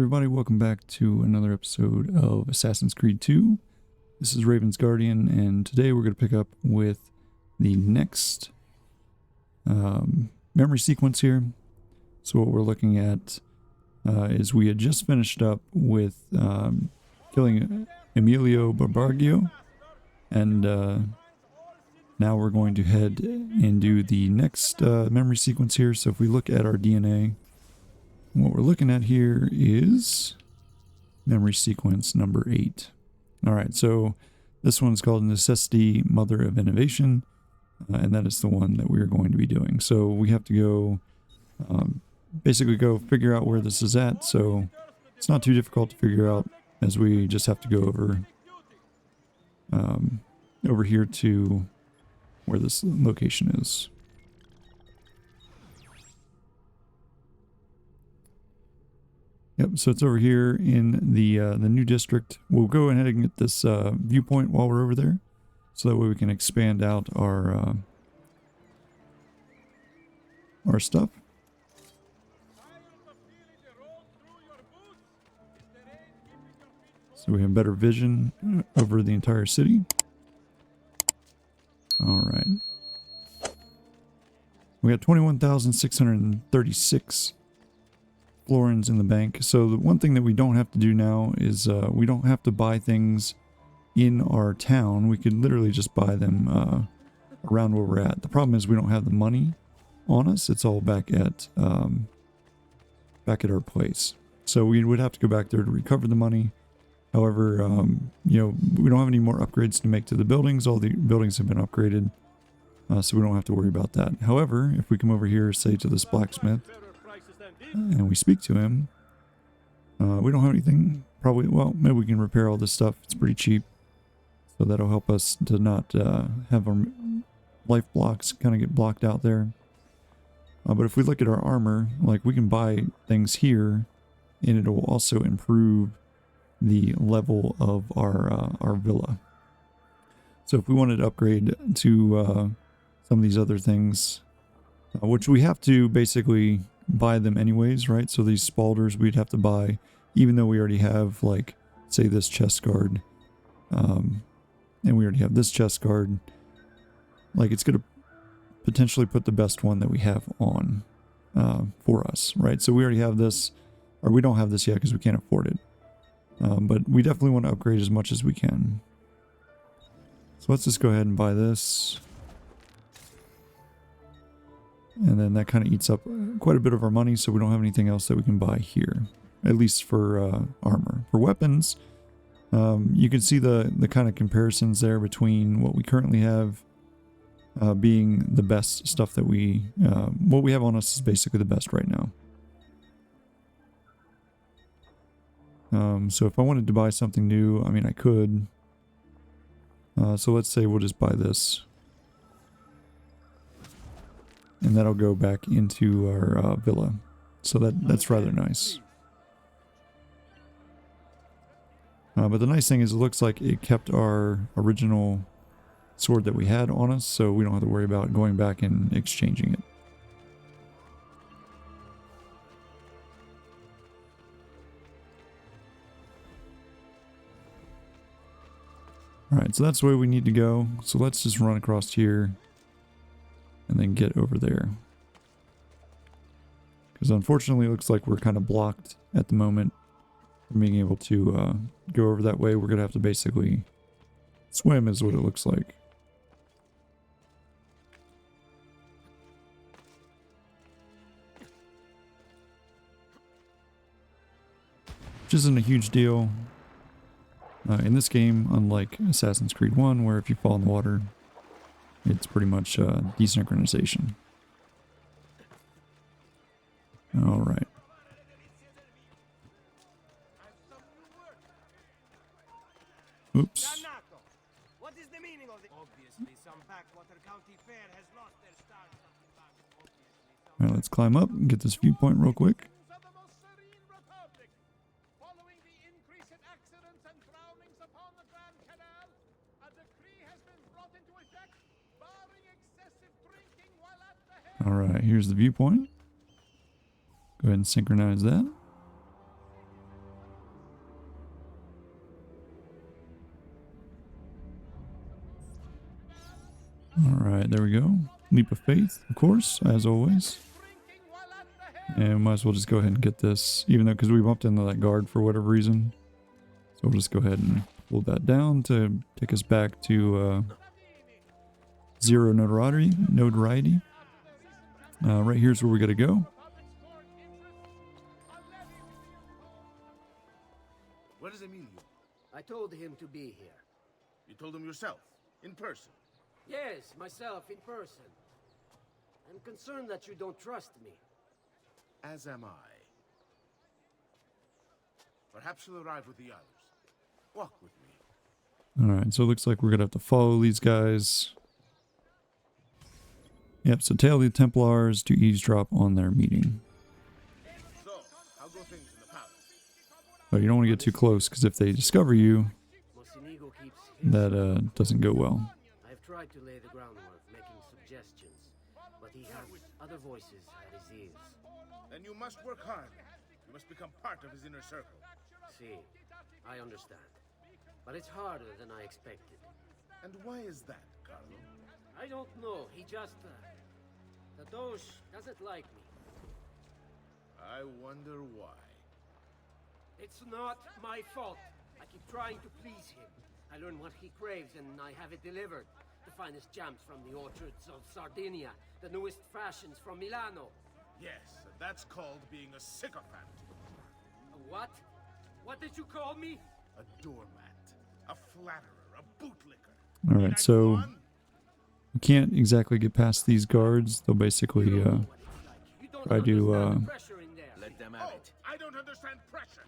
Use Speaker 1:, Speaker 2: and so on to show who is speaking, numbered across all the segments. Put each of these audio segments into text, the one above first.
Speaker 1: everybody, welcome back to another episode of Assassin's Creed 2. This is Raven's Guardian, and today we're going to pick up with the next memory sequence here. So what we're looking at is we had just finished up with killing Emilio Barbaggio, and now we're going to head and do the next memory sequence here. So if we look at our DNA, what we're looking at here is memory sequence number 8. Alright, so this one's called Necessity, Mother of Innovation, and that is the one that we are going to be doing. So we have to go, basically go figure out where this is at, so it's not too difficult to figure out, as we just have to go over here to where this location is. Yep, so it's over here in the new district. We'll go ahead and get this viewpoint while we're over there, so that way we can expand out our stuff. So we have better vision over the entire city. All right. We got 21,636 florins in the bank. So the one thing that we don't have to do now is we don't have to buy things in our town. We could literally just buy them around where we're at. The problem is we don't have the money on us. It's all back at our place. So we would have to go back there to recover the money. However, you know, we don't have any more upgrades to make to the buildings. All the buildings have been upgraded, so we don't have to worry about that. However, if we come over here, say to this blacksmith, and we speak to him, we don't have anything, probably, well, maybe we can repair all this stuff. It's pretty cheap, so that'll help us to not have our life blocks kind of get blocked out there. But if we look at our armor, like, we can buy things here, and it'll also improve the level of our villa. So if we wanted to upgrade to some of these other things, which we have to basically buy them anyways, right? So these spalders we'd have to buy, even though we already have, like, say this chest guard, and we already have this chest guard. Like, it's going to potentially put the best one that we have on for us, right? So we already have this, or we don't have this yet because we can't afford it, but we definitely want to upgrade as much as we can. So let's just go ahead and buy this. And then that kind of eats up quite a bit of our money, so we don't have anything else that we can buy here, at least for armor. For weapons, you can see the kind of comparisons there between what we currently have being the best stuff that what we have on us is basically the best right now. So if I wanted to buy something new, I mean, I could. So let's say we'll just buy this. And that'll go back into our villa. So that's rather nice. But the nice thing is it looks like it kept our original sword that we had on us, so we don't have to worry about going back and exchanging it. Alright, so that's the way we need to go. So let's just run across here and then get over there. Because unfortunately it looks like we're kind of blocked at the moment from being able to go over that way. We're going to have to basically swim is what it looks like. Which isn't a huge deal. In this game, unlike Assassin's Creed 1, where if you fall in the water, it's pretty much desynchronization. Alright. Oops.
Speaker 2: What is the meaning of the obviously some backwater county fair has lost their stars.
Speaker 1: Alright, let's climb up and get this viewpoint real quick. Alright, here's the viewpoint. Go ahead and synchronize that. Alright, there we go. Leap of faith, of course, as always. And might as well just go ahead and get this, even though, because we bumped into that guard for whatever reason. So we'll just go ahead and pull that down to take us back to 0 notoriety. Right here's where we gotta go.
Speaker 3: Where is Emilio?
Speaker 4: I told him to be here.
Speaker 3: You told him yourself, in person.
Speaker 4: Yes, myself, in person. I'm concerned that you don't trust me.
Speaker 3: As am I. Perhaps you'll arrive with the others. Walk with me.
Speaker 1: Alright, so it looks like we're gonna have to follow these guys. Yep, so tail the Templars to eavesdrop on their meeting.
Speaker 3: So, how go things in the palace?
Speaker 1: But you don't want to get too close, because if they discover you,
Speaker 4: Mocenigo keeps
Speaker 1: that doesn't go well.
Speaker 4: I've tried to lay the groundwork, making suggestions, but he has other voices at his ears.
Speaker 3: Then you must work hard. You must become part of his inner circle.
Speaker 4: See, I understand. But it's harder than I expected.
Speaker 3: And why is that, Carlo?
Speaker 4: I don't know, he just... the Doge doesn't like me.
Speaker 3: I wonder why.
Speaker 4: It's not my fault. I keep trying to please him. I learn what he craves and I have it delivered. The finest jams from the orchards of Sardinia, the newest fashions from Milano.
Speaker 3: Yes, and that's called being a sycophant.
Speaker 4: A what? What did you call me?
Speaker 3: A doormat. A flatterer. A bootlicker.
Speaker 1: Alright, so we can't exactly get past these guards. They'll basically try to
Speaker 4: Let them
Speaker 3: have it. I don't understand pressure.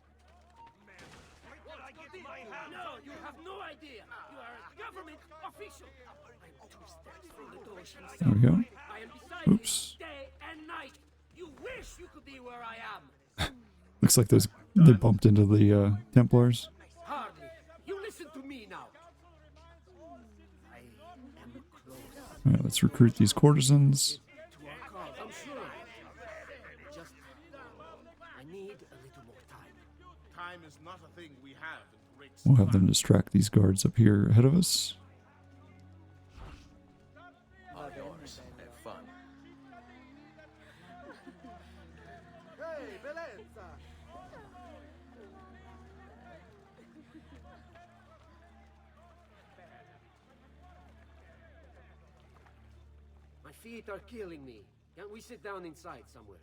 Speaker 4: No, you have no idea. You are a government official. I'm 2 steps from the Doge himself.
Speaker 1: there we go.
Speaker 4: I am beside
Speaker 1: Oops.
Speaker 4: you day and night. You wish you could be where I am.
Speaker 1: Looks like they bumped into the Templars.
Speaker 4: Hardly. You listen to me now. I am close
Speaker 1: Alright, let's recruit these courtesans.
Speaker 4: to our cause. I'm sure. Just, I need a little more time.
Speaker 3: Time is not a thing we have in great
Speaker 1: We'll have them distract these guards up here ahead of us.
Speaker 5: All yours. Have fun.
Speaker 4: My feet are killing me. Can't we sit down inside somewhere?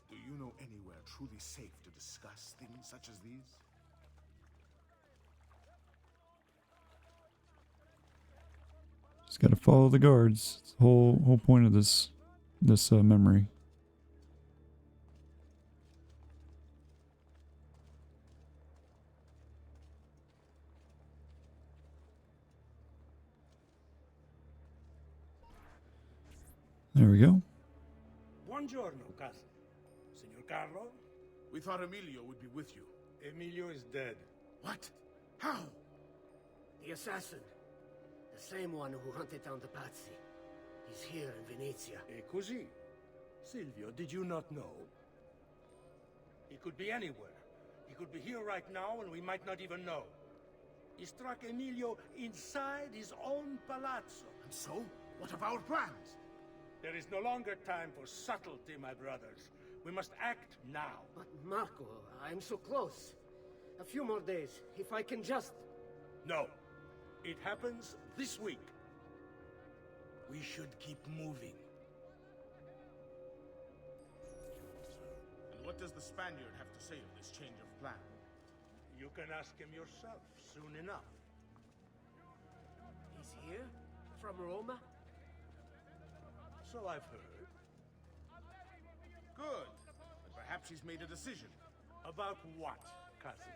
Speaker 3: Do you know anywhere truly safe to discuss things such as these?
Speaker 1: Just gotta follow the guards. It's the whole point of this memory. There we go.
Speaker 6: Buongiorno, cousin. Signor Carlo?
Speaker 3: We thought Emilio would be with you.
Speaker 6: Emilio is dead.
Speaker 3: What? How?
Speaker 4: The assassin. The same one who hunted down the Pazzi. He's here in Venezia.
Speaker 6: E così? Silvio, did you not know? He could be anywhere. He could be here right now and we might not even know. He struck Emilio inside his own palazzo.
Speaker 3: And so? What of our plans?
Speaker 6: There is no longer time for subtlety, my brothers. We must act now.
Speaker 4: But Marco, I'm so close. A few more days, if I can just...
Speaker 6: No. It happens this week. We should keep moving.
Speaker 3: And what does the Spaniard have to say of this change of plan?
Speaker 6: You can ask him yourself soon enough.
Speaker 4: He's here? From Roma?
Speaker 6: So I've heard.
Speaker 3: Good. And perhaps he's made a decision.
Speaker 6: About what, cousin?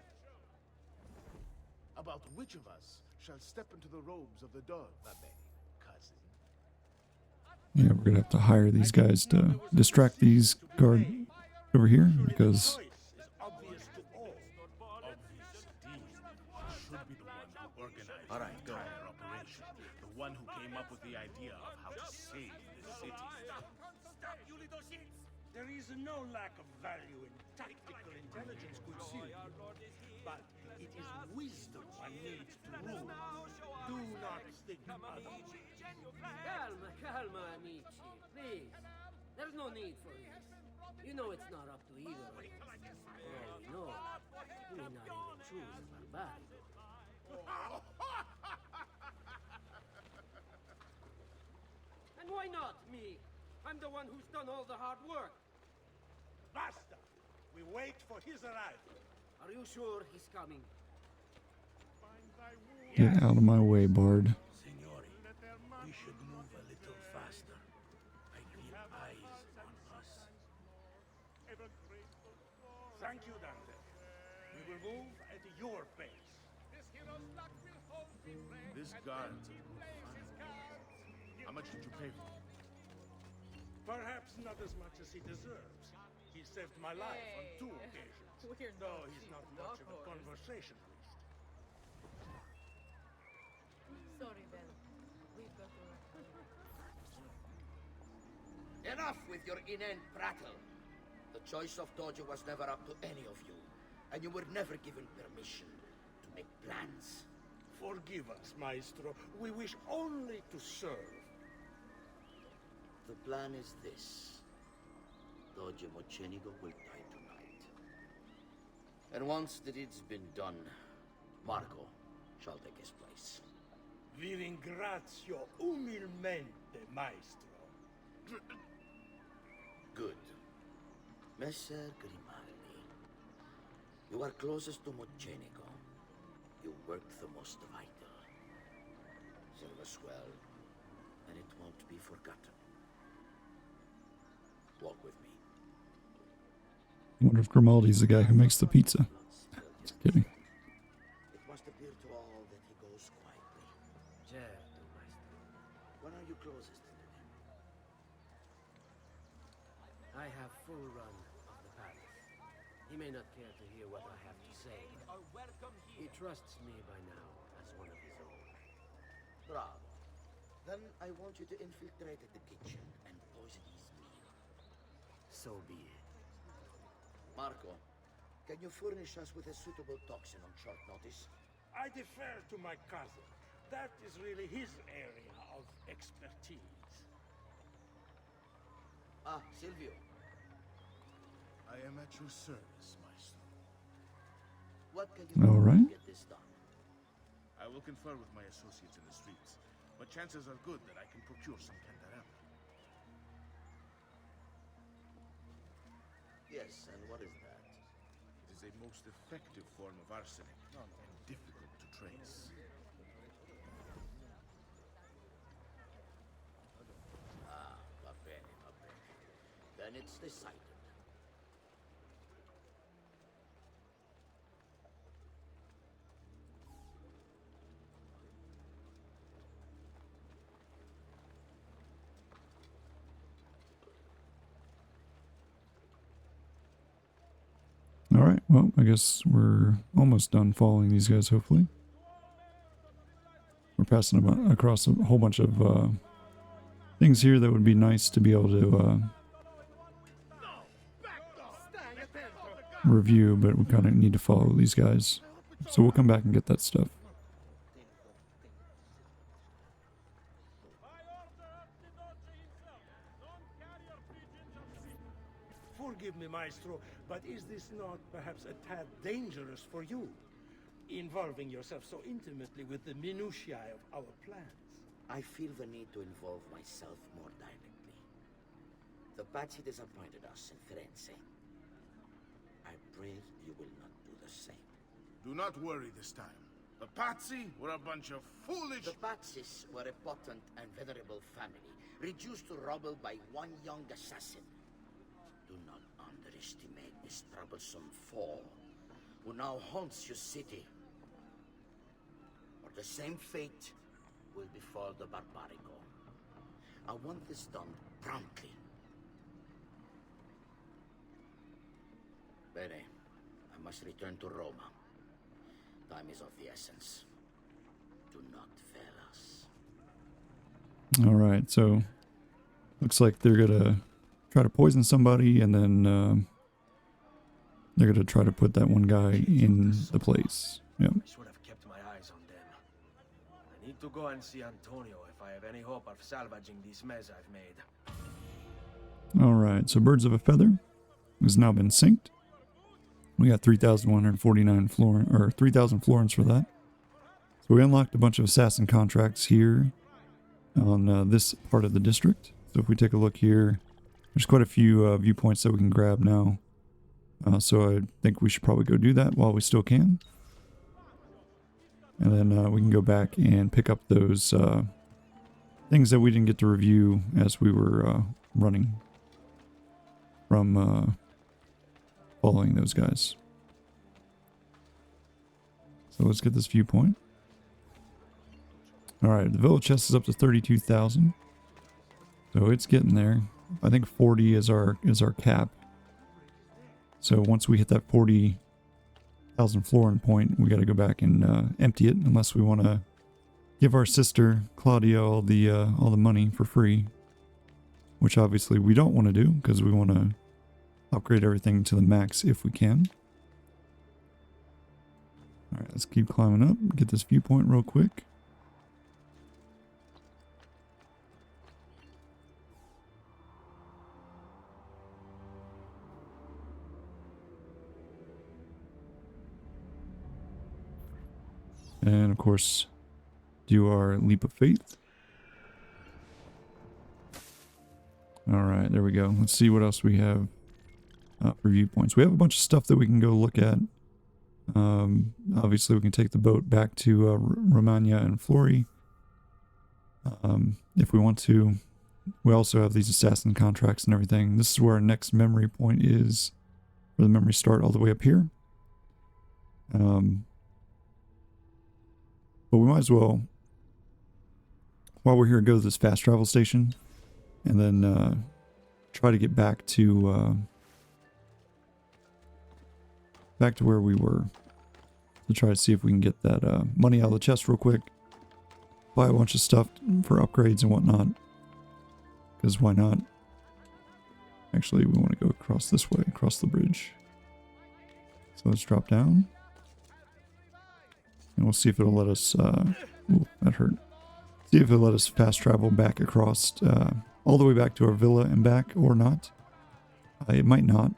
Speaker 3: About which of us shall step into the robes of the Doge, cousin.
Speaker 1: Yeah, we're gonna have to hire these guys to distract these guard over here because
Speaker 6: Obvious to all.
Speaker 3: Obvious indeed. Should be the one who organized
Speaker 5: All right,
Speaker 3: the
Speaker 5: go.
Speaker 3: entire operation. The one who came up with the idea of how to save the city.
Speaker 6: There is no lack of value in tactical intelligence, good Sir. But it is wisdom one needs to rule. Do not think others.
Speaker 4: Calma, calma, amici. Please. There's no need for this. You know it's not up to either of us. Oh, no. You may not even choose a barbarian. And why not me? I'm the one who's done all the hard work.
Speaker 6: Basta! We wait for his arrival.
Speaker 4: Are you sure he's coming?
Speaker 1: Get out of my way, Bard.
Speaker 6: Signori, we should move a little faster. I feel eyes on us. Thank you, Dante. We will move at your pace.
Speaker 3: This guard. How much did you pay for him?
Speaker 6: Perhaps not as much as he deserves. He saved my life on 2 occasions. Though he's not much of a conversationalist.
Speaker 7: Sorry, Ben. We've got to...
Speaker 8: Enough with your inane prattle. The choice of Doge was never up to any of you, and you were never given permission to make plans.
Speaker 6: Forgive us, Maestro. We wish only to serve.
Speaker 8: The plan is this. Doge Mocenigo will die tonight. And once the deed's been done, Marco shall take his place.
Speaker 6: Vi ringrazio umilmente, Maestro.
Speaker 8: Good. Messer Grimaldi, you are closest to Mocenigo. You worked the most vital. Serve us well, and it won't be forgotten. Walk with me.
Speaker 1: I wonder if Grimaldi's the guy who makes the pizza. Just kidding.
Speaker 8: It must appear to all that he goes quietly.
Speaker 4: Certo, maestro.
Speaker 8: When are you closest to him?
Speaker 4: I have full run of the palace. He may not care to hear what I have to say, but he trusts me by now as one of his own.
Speaker 8: Bravo. Then I want you to infiltrate the kitchen and poison his meal.
Speaker 4: So be it.
Speaker 8: Marco, can you furnish us with a suitable toxin on short notice?
Speaker 6: I defer to my cousin. That is really his area of expertise.
Speaker 8: Ah, Silvio.
Speaker 3: I am at your service, Maestro.
Speaker 8: What can you do
Speaker 1: All right.
Speaker 8: to get this done?
Speaker 3: I will confer with my associates in the streets, but chances are good that I can procure some cantarella.
Speaker 8: Yes, and what is that?
Speaker 3: It is a most effective form of arsenic and difficult to trace.
Speaker 8: Ah, va bene, va bene. Then it's decided.
Speaker 1: Alright, well, I guess we're almost done following these guys, hopefully. We're passing across a whole bunch of things here that would be nice to be able to review, but we kind of need to follow these guys. So we'll come back and get that stuff.
Speaker 6: Forgive me, Maestro, but is this not perhaps a tad dangerous for you? Involving yourself so intimately with the minutiae of our plans.
Speaker 8: I feel the need to involve myself more directly. The Pazzi disappointed us in Firenze. I pray you will not do the same.
Speaker 3: Do not worry this time. The Pazzi were a bunch of foolish...
Speaker 8: The Pazzis were a potent and venerable family, reduced to rubble by one young assassin. Do not underestimate this troublesome foe, who now haunts your city. Or the same fate will befall the Barbarico. I want this done promptly. Bene, I must return to Roma. Time is of the essence. Do not fail us.
Speaker 1: Alright, so looks like they're gonna try to poison somebody, and then they're gonna try to put that one guy in the place. Yep.
Speaker 4: I should have kept my eyes on them. I need
Speaker 9: need to go and see Antonio if I have any hope of salvaging this mess I've made.
Speaker 1: Alright, so Birds of a Feather has now been synced. We got 3,149 florins, or 3,000 florins for that. So we unlocked a bunch of assassin contracts here on this part of the district. So if we take a look here, there's quite a few viewpoints that we can grab now. So I think we should probably go do that while we still can. And then we can go back and pick up those things that we didn't get to review as we were running from following those guys. So let's get this viewpoint. Alright, the villa chest is up to 32,000. So it's getting there. I think 40 is our cap. So once we hit that 40,000 florin point, we got to go back and empty it, unless we want to give our sister Claudia all the money for free, which obviously we don't want to do because we want to upgrade everything to the max if we can. All right, let's keep climbing up. Get this viewpoint real quick. And of course, do our leap of faith. Alright, there we go. Let's see what else we have for viewpoints. We have a bunch of stuff that we can go look at. Obviously, we can take the boat back to Romagna and Flori if we want to. We also have these assassin contracts and everything. This is where our next memory point is, where the memories start all the way up here. But we might as well, while we're here, go to this fast travel station and then try to get back to where we were, to try to see if we can get that money out of the chest real quick, buy a bunch of stuff for upgrades and whatnot, because why not? Actually, we want to go across this way, across the bridge. So let's drop down. And we'll see if it'll let us, ooh, that hurt. See if it'll let us fast travel back across, all the way back to our villa and back, or not. It might not.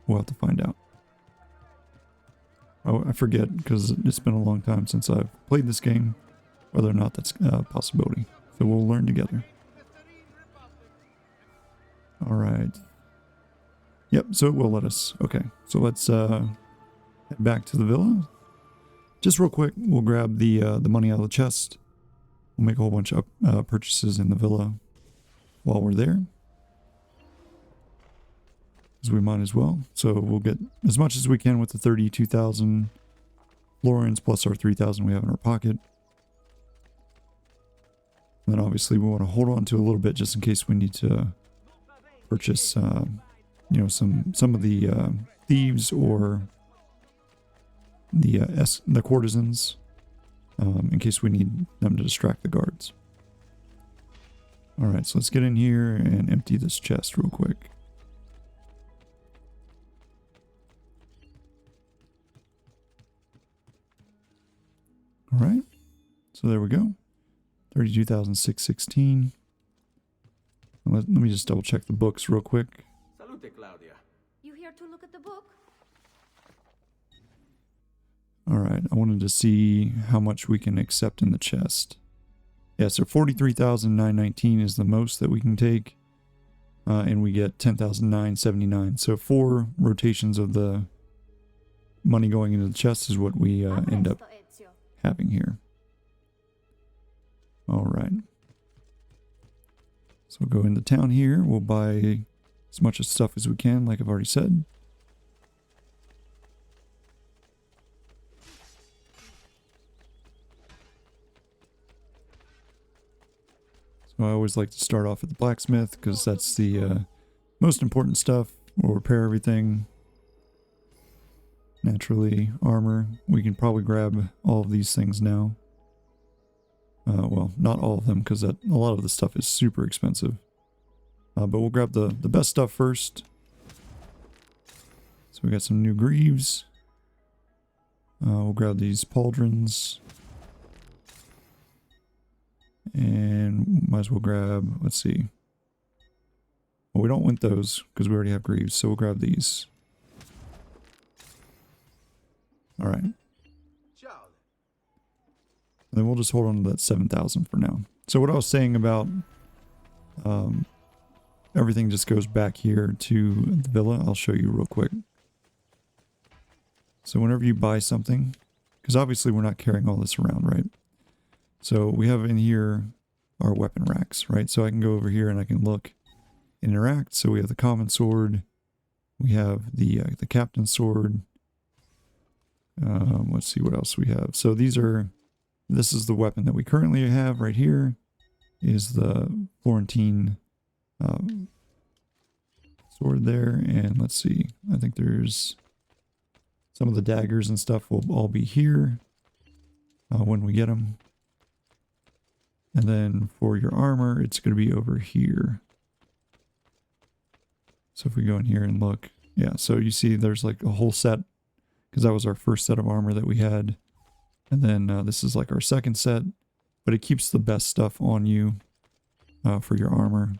Speaker 1: We'll have to find out. Oh, I forget, because it's been a long time since I've played this game, whether or not that's a possibility. So we'll learn together. Alright. Yep, so it will let us. Okay, so let's head back to the villa. Just real quick, we'll grab the money out of the chest. We'll make a whole bunch of purchases in the villa while we're there, because we might as well. So we'll get as much as we can with the 32,000 florins plus our 3,000 we have in our pocket. And then obviously we want to hold on to a little bit just in case we need to purchase, you know, some of the thieves or the courtesans, in case we need them to distract the guards. Alright, so let's get in here and empty this chest real quick. Alright, so there we go. 32,616. Let me just double check the books real quick.
Speaker 9: Salute, Claudia.
Speaker 7: You here to look at the book?
Speaker 1: Alright, I wanted to see how much we can accept in the chest. Yeah, so 43,919 is the most that we can take. And we get 10,979. So 4 rotations of the money going into the chest is what we end up having here. Alright. So we'll go into town here. We'll buy as much stuff as we can, like I've already said. So I always like to start off at the blacksmith because that's the most important stuff. We'll repair everything. Naturally, armor. We can probably grab all of these things now. Well, not all of them, because a lot of the stuff is super expensive. But we'll grab the best stuff first. So we got some new greaves. We'll grab these pauldrons. And might as well grab, let's see. Well, we don't want those because we already have greaves, so we'll grab these. Alright. And then we'll just hold on to that 7,000 for now. So what I was saying about everything just goes back here to the villa. I'll show you real quick. So whenever you buy something, because obviously we're not carrying all this around, right? So we have in here our weapon racks, right? So I can go over here and I can look, interact. So we have the common sword. We have the captain's sword. Let's see what else we have. So this is the weapon that we currently have right here, is the Florentine sword there. And let's see, I think there's some of the daggers and stuff will all be here when we get them. And then for your armor, it's going to be over here. So if we go in here and look, yeah, so you see there's like a whole set, because that was our first set of armor that we had. And then this is like our second set, but it keeps the best stuff on you for your armor.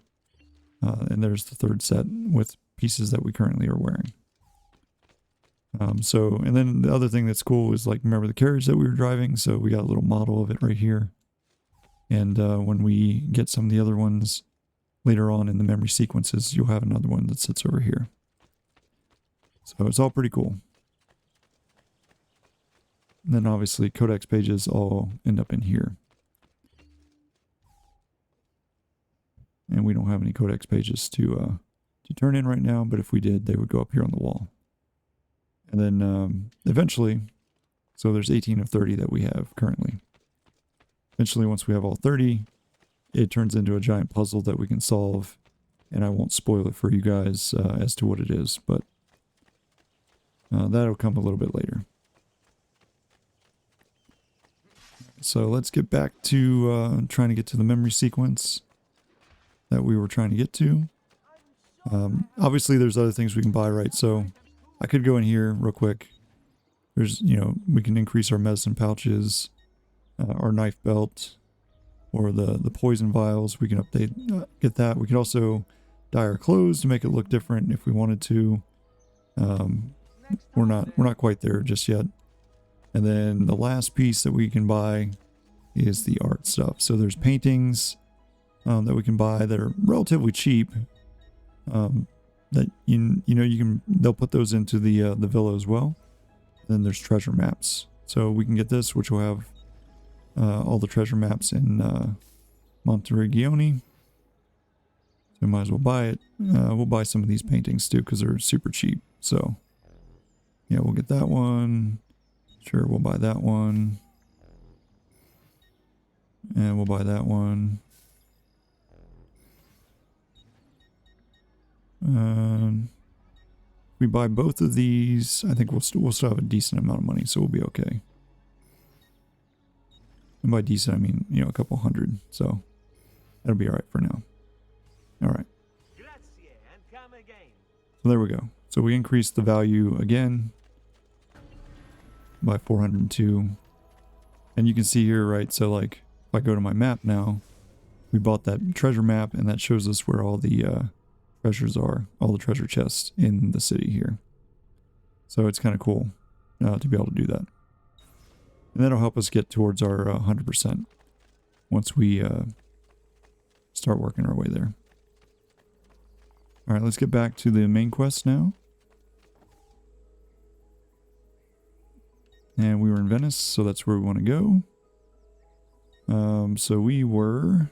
Speaker 1: And there's the third set with pieces that we currently are wearing. And then the other thing that's cool is, like, remember the carriage that we were driving? So we got a little model of it right here. And when we get some of the other ones later on in the memory sequences, you'll have another one that sits over here. So it's all pretty cool. And then obviously codex pages all end up in here. And we don't have any codex pages to turn in right now, but if we did, they would go up here on the wall. And then eventually, so there's 18 of 30 that we have currently. Eventually, once we have all 30, it turns into a giant puzzle that we can solve. And I won't spoil it for you guys as to what it is, but that'll come a little bit later. So let's get back to trying to get to the memory sequence that we were trying to get to. Obviously, there's other things we can buy, right? So I could go in here real quick. There's, we can increase our medicine pouches, our knife belt, or the poison vials. We can get that. We could also dye our clothes to make it look different if we wanted to. We're not quite there just yet. And then the last piece that we can buy is the art stuff. So there's paintings that we can buy that are relatively cheap. That they'll put those into the villa as well. Then there's treasure maps. So we can get this, which will have all the treasure maps in Monteregione. So we might as well buy it. We'll buy some of these paintings too because they're super cheap. So yeah, we'll get that one. Sure, we'll buy that one. And we'll buy that one. We buy both of these. I think we'll still have a decent amount of money, so we'll be okay. And by decent, I mean, a couple hundred. So that'll be all right for now. All right. So there we go. So we increased the value again by 402. And you can see here, right? So like, if I go to my map now, we bought that treasure map, and that shows us where all the treasures are, all the treasure chests in the city here. So it's kind of cool to be able to do that. And that'll help us get towards our 100% once we start working our way there. All right, let's get back to the main quest now. And we were in Venice, so that's where we want to go. So we were...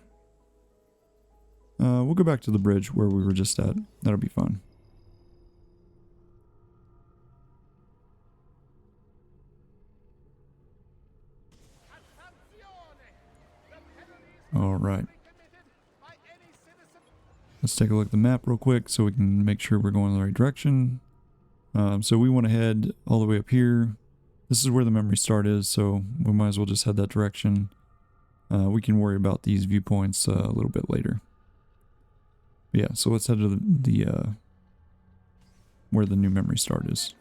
Speaker 1: we'll go back to the bridge where we were just at. That'll be fun. All right. Let's take a look at the map real quick so we can make sure we're going in the right direction. So we want to head all the way up here. This is where the memory start is, so we might as well just head that direction. We can worry about these viewpoints a little bit later. But yeah, so let's head to the where the new memory start is.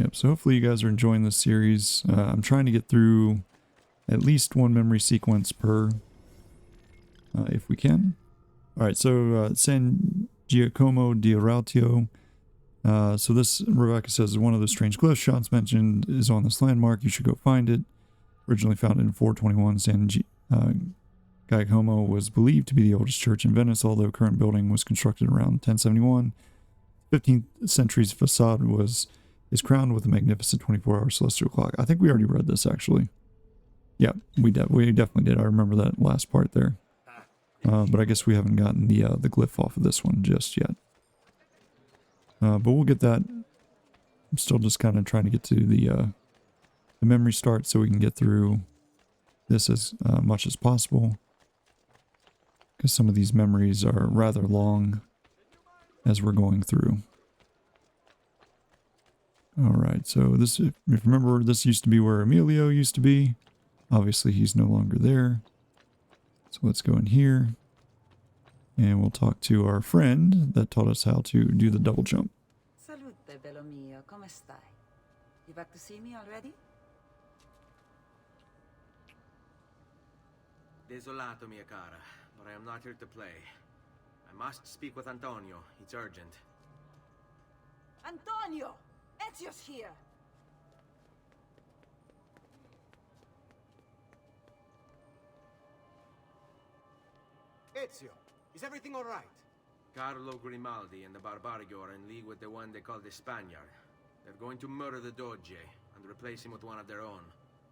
Speaker 1: Yep, so hopefully you guys are enjoying this series. I'm trying to get through at least one memory sequence per, if we can. Alright, so San Giacomo di Arautio. So this, Rebecca says, one of the strange glyphs Sean's mentioned is on this landmark. You should go find it. Originally founded in 421, San Giacomo was believed to be the oldest church in Venice, although current building was constructed around 1071. 15th century's facade is crowned with a magnificent 24-hour celestial clock. I think we already read this, actually. Yeah, we definitely did. I remember that last part there. But I guess we haven't gotten the glyph off of this one just yet. But we'll get that. I'm still just kind of trying to get to the memory start so we can get through this as much as possible. Because some of these memories are rather long as we're going through. Alright, so this, if you remember, this used to be where Emilio used to be. Obviously he's no longer there. So let's go in here. And we'll talk to our friend that taught us how to do the double jump.
Speaker 10: Salute, bello mio. Come stai? You back to see me already?
Speaker 9: Desolato, mia cara, but I am not here to play. I must speak with Antonio. It's urgent.
Speaker 10: Antonio! Ezio's here!
Speaker 2: Ezio, is everything all right?
Speaker 9: Carlo Grimaldi and the Barbarigo are in league with the one they call the Spaniard. They're going to murder the Doge and replace him with one of their own.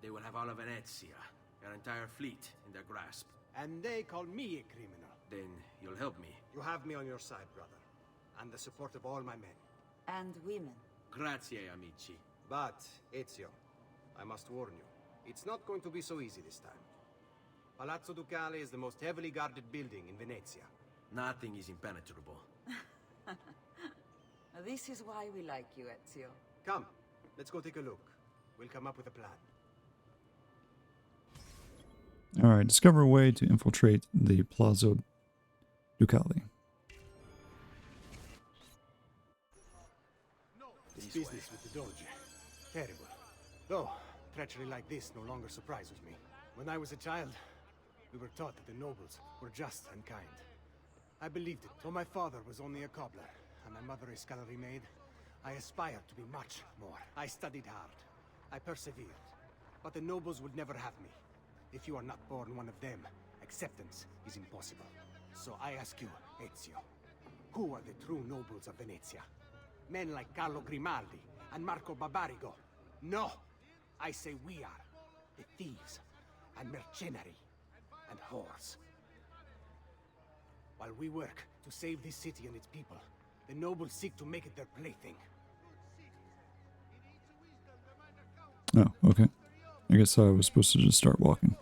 Speaker 9: They will have all of Venezia, their entire fleet, in their grasp.
Speaker 2: And they call me a criminal.
Speaker 9: Then you'll help me.
Speaker 2: You have me on your side, brother. And the support of all my men.
Speaker 10: And women.
Speaker 9: Grazie, amici.
Speaker 2: But, Ezio, I must warn you, it's not going to be so easy this time. Palazzo Ducale is the most heavily guarded building in Venezia.
Speaker 9: Nothing is impenetrable.
Speaker 10: This is why we like you, Ezio.
Speaker 2: Come, let's go take a look. We'll come up with a plan.
Speaker 1: Alright, discover a way to infiltrate the Palazzo Ducale.
Speaker 2: This business with the Doge. Terrible. Though, treachery like this no longer surprises me. When I was a child, we were taught that the nobles were just and kind. I believed it, though my father was only a cobbler, and my mother a scullery maid. I aspired to be much more. I studied hard. I persevered. But the nobles would never have me. If you are not born one of them, acceptance is impossible. So I ask you, Ezio, who are the true nobles of Venezia? Men like Carlo Grimaldi and Marco Barbarigo? No! I say we are. The thieves and mercenary and whores. While we work to save this city and its people, the nobles seek to make it their plaything.
Speaker 1: Oh, okay. I guess I was supposed to just start walking.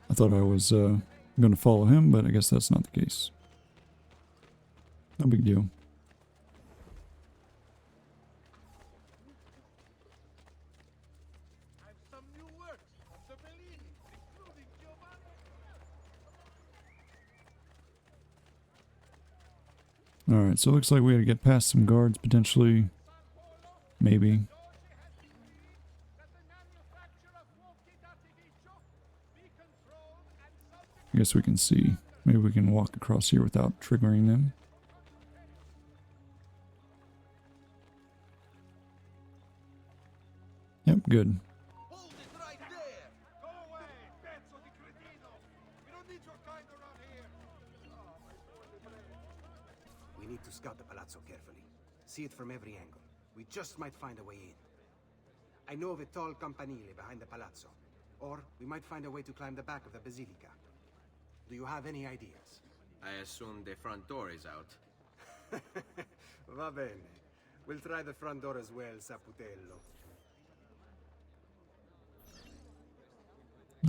Speaker 1: I thought I was going to follow him, but I guess that's not the case. No big deal. Alright, so it looks like we gotta get past some guards, potentially. Maybe. I guess we can see. Maybe we can walk across here without triggering them. Yep, good.
Speaker 2: Hold it right there! Go away, pezzo di cretino! We don't need your kind around here! We need to scout the palazzo carefully. See it from every angle. We just might find a way in. I know of a tall campanile behind the palazzo. Or we might find a way to climb the back of the basilica. Do you have any ideas?
Speaker 9: I assume the front door is out.
Speaker 2: Va bene. We'll try the front door as well, Saputello.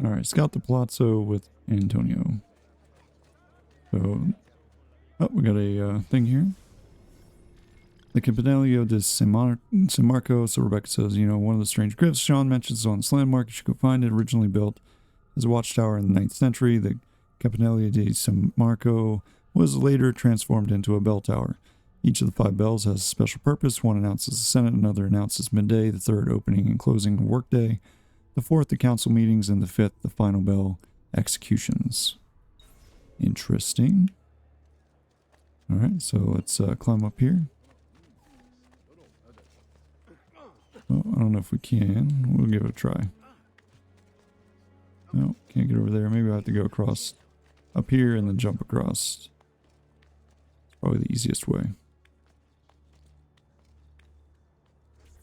Speaker 1: Alright, scout the palazzo with Antonio. So, oh, we got a thing here. The Campanile de San Marco. So Rebecca says, you know, one of the strange glyphs Sean mentions on this landmark. You should go find it. Originally built as a watchtower in the 9th century. The Campanile de San Marco was later transformed into a bell tower. Each of the 5 bells has a special purpose. One announces the Senate, another announces midday, the third opening and closing of workday, the fourth the council meetings, and the fifth the final bell executions. Interesting. Alright, so let's climb up here. Oh, I don't know if we can. We'll give it a try. No, can't get over there. Maybe I have to go across up here and then jump across. It's probably the easiest way.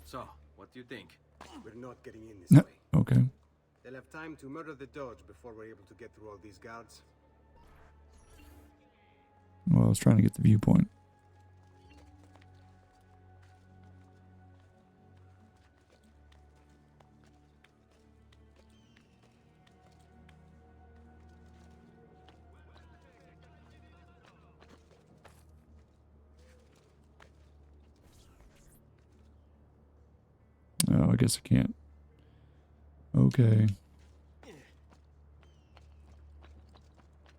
Speaker 9: So, what do you think?
Speaker 2: We're not getting in this
Speaker 1: No.
Speaker 2: way.
Speaker 1: Okay.
Speaker 2: They'll have time to murder the Doge before we're able to get through all these guards.
Speaker 1: Well, I was trying to get the viewpoint. Oh, I guess I can't. Okay.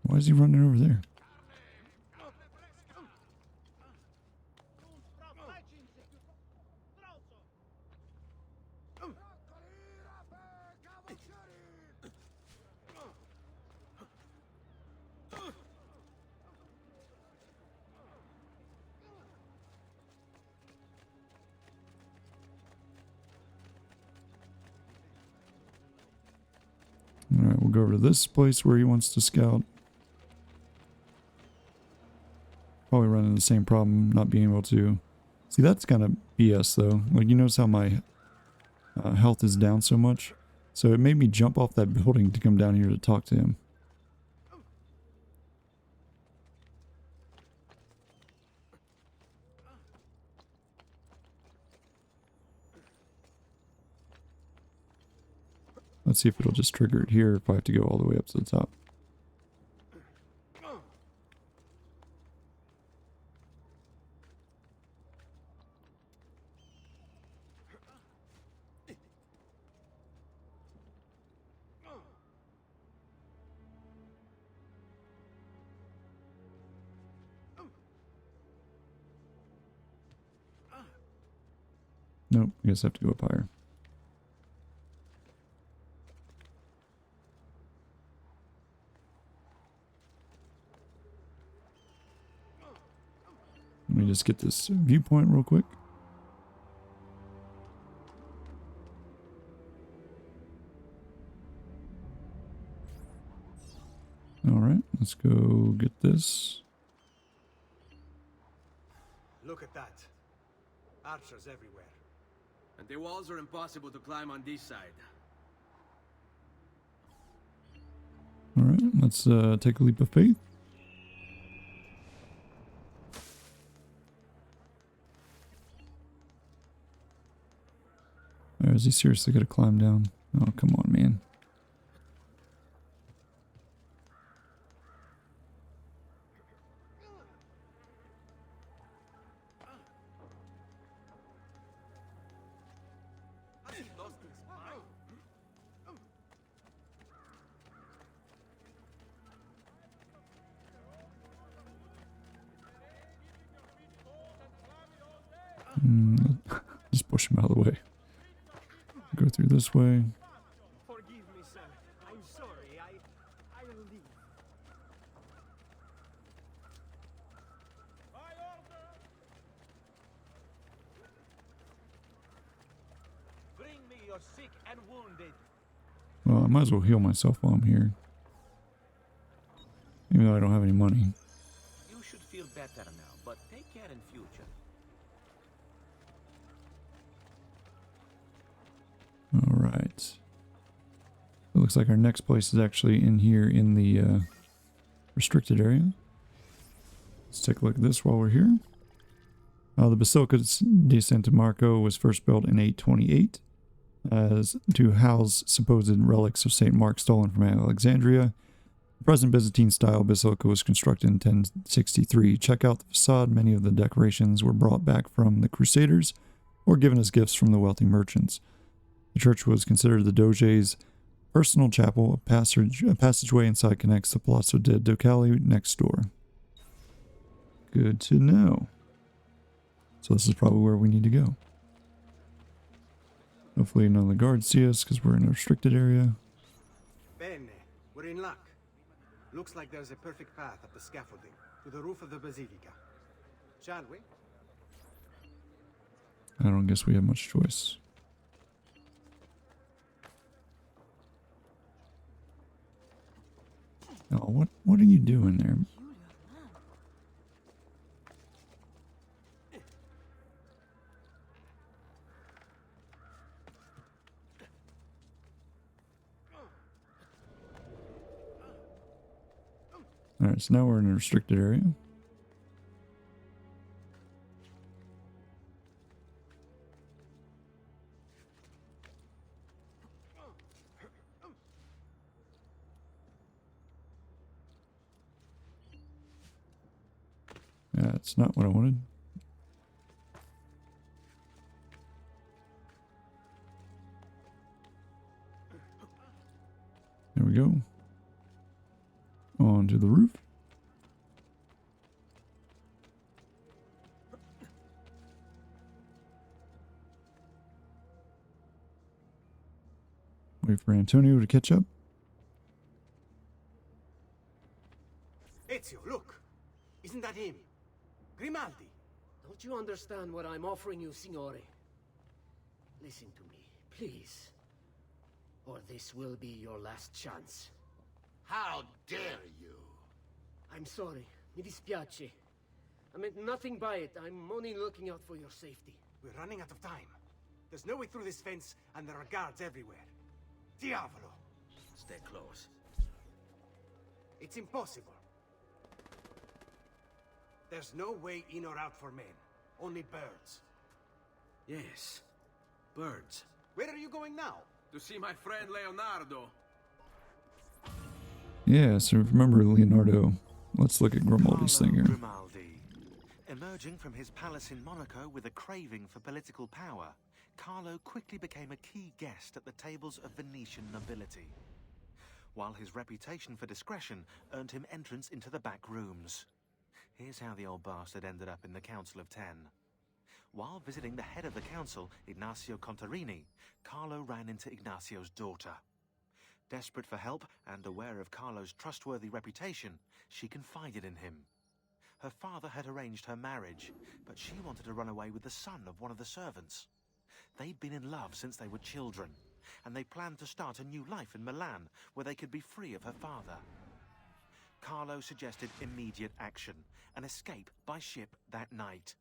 Speaker 1: Why is he running over there? Alright, we'll go over to this place where he wants to scout. Probably running the same problem, not being able to... See, that's kind of BS though. Like, you notice how my health is down so much? So it made me jump off that building to come down here to talk to him. Let's see if it'll just trigger it here if I have to go all the way up to the top. Nope, I guess I have to go up higher. Let me just get this viewpoint real quick. Alright, let's go get this.
Speaker 2: Look at that. Archers everywhere.
Speaker 9: And the walls are impossible to climb on this side.
Speaker 1: Alright, let's take a leap of faith. Or is he seriously gonna climb down? Oh, come on, man. Just push him out of the way. Go through this way.
Speaker 2: Forgive me, sir. I'm sorry. I'll leave.
Speaker 6: Bring me your sick and wounded.
Speaker 1: Well, I might as well heal myself while I'm here. Even though I don't have any money.
Speaker 6: You should feel better now, but take care in future.
Speaker 1: Alright. It looks like our next place is actually in here in the restricted area. Let's take a look at this while we're here. The Basilica di Santa Marco was first built in 828 as to house supposed relics of St. Mark stolen from Alexandria. The present Byzantine-style basilica was constructed in 1063. Check out the facade. Many of the decorations were brought back from the Crusaders or given as gifts from the wealthy merchants. The church was considered the Doge's personal chapel. A passageway inside connects the Palazzo de Ducali next door. Good to know. So this is probably where we need to go. Hopefully none of the guards see us because we're in a restricted area.
Speaker 2: Bene, we're in luck. Looks like there's a perfect path up the scaffolding to the roof of the Basilica. Shall we?
Speaker 1: I don't guess we have much choice. Oh, what are you doing there? Alright, so now we're in a restricted area. That's not what I wanted. There we go. Onto the roof. Wait for Antonio to catch up.
Speaker 2: Ezio, look! Isn't that him? Grimaldi!
Speaker 4: Don't you understand what I'm offering you, Signore? Listen to me, please. Or this will be your last chance.
Speaker 8: How dare you?
Speaker 4: I'm sorry. Mi dispiace. I meant nothing by it. I'm only looking out for your safety.
Speaker 2: We're running out of time. There's no way through this fence, and there are guards everywhere. Diavolo!
Speaker 9: Stay close.
Speaker 2: It's impossible. There's no way in or out for men. Only birds.
Speaker 9: Yes. Birds.
Speaker 2: Where are you going now?
Speaker 9: To see my friend Leonardo.
Speaker 1: Yeah, so remember Leonardo. Let's look at Grimaldi's thing here.
Speaker 11: Grimaldi. Emerging from his palace in Monaco with a craving for political power, Carlo quickly became a key guest at the tables of Venetian nobility, while his reputation for discretion earned him entrance into the back rooms. Here's how the old bastard ended up in the Council of Ten. While visiting the head of the council, Ignazio Contarini, Carlo ran into Ignazio's daughter. Desperate for help and aware of Carlo's trustworthy reputation, she confided in him. Her father had arranged her marriage, but she wanted to run away with the son of one of the servants. They'd been in love since they were children, and they planned to start a new life in Milan, where they could be free of her father. Carlo suggested immediate action, an escape by ship that night.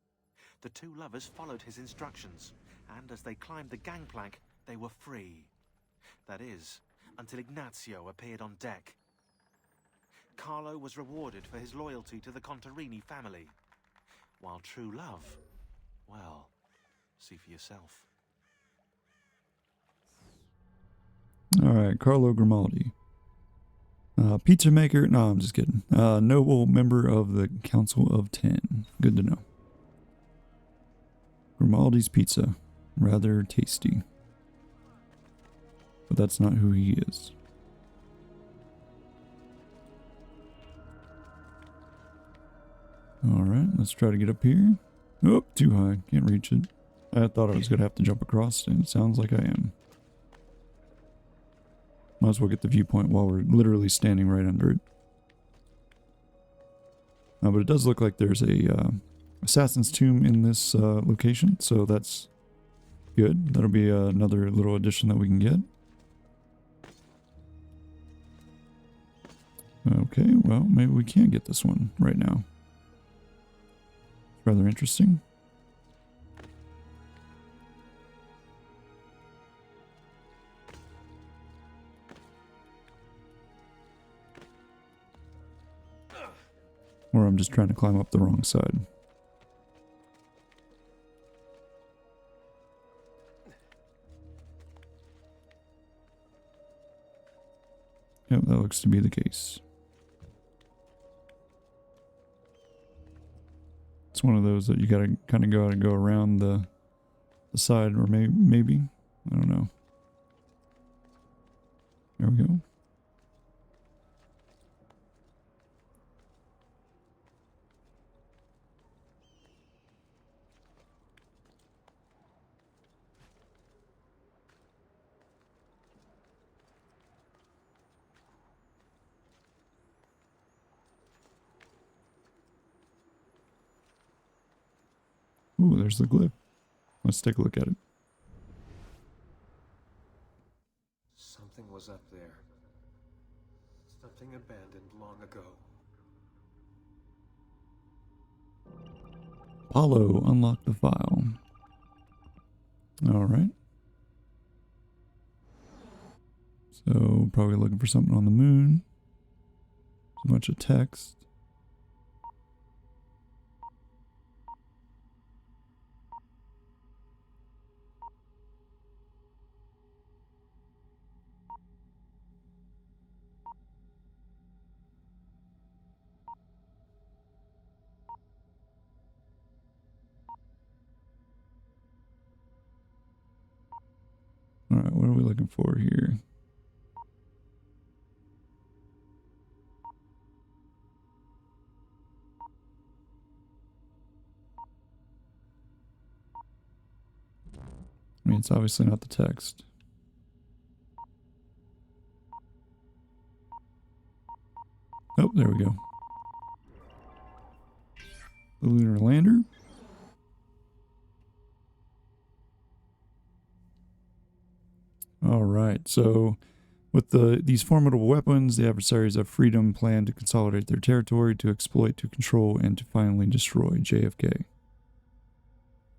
Speaker 11: The two lovers followed his instructions, and as they climbed the gangplank, they were free. That is, until Ignazio appeared on deck. Carlo was rewarded for his loyalty to the Contarini family, while true love, well, see for yourself.
Speaker 1: Alright, Carlo Grimaldi. Pizza maker. No, I'm just kidding. Noble member of the Council of Ten. Good to know. Grimaldi's pizza. Rather tasty. But that's not who he is. Alright, let's try to get up here. Oh, too high. Can't reach it. I thought I was going to have to jump across, and it sounds like I am. Might as well get the viewpoint while we're literally standing right under it. But it does look like there's a assassin's tomb in this location, so that's good. That'll be another little addition that we can get. Okay, well, maybe we can get this one right now. Rather interesting. Or I'm just trying to climb up the wrong side. Yep, that looks to be the case. It's one of those that you gotta kind of go around the side, or maybe, I don't know. There we go. Ooh, there's the glyph. Let's take a look at it.
Speaker 12: Something was up there. Something abandoned long ago.
Speaker 1: Apollo, unlock the file. Alright. So, probably looking for something on the moon. A bunch of text. Alright, what are we looking for here? I mean, it's obviously not the text. Oh, there we go. The lunar lander. All right, so with these formidable weapons, the adversaries have freedom plan to consolidate their territory, to exploit, to control, and to finally destroy JFK.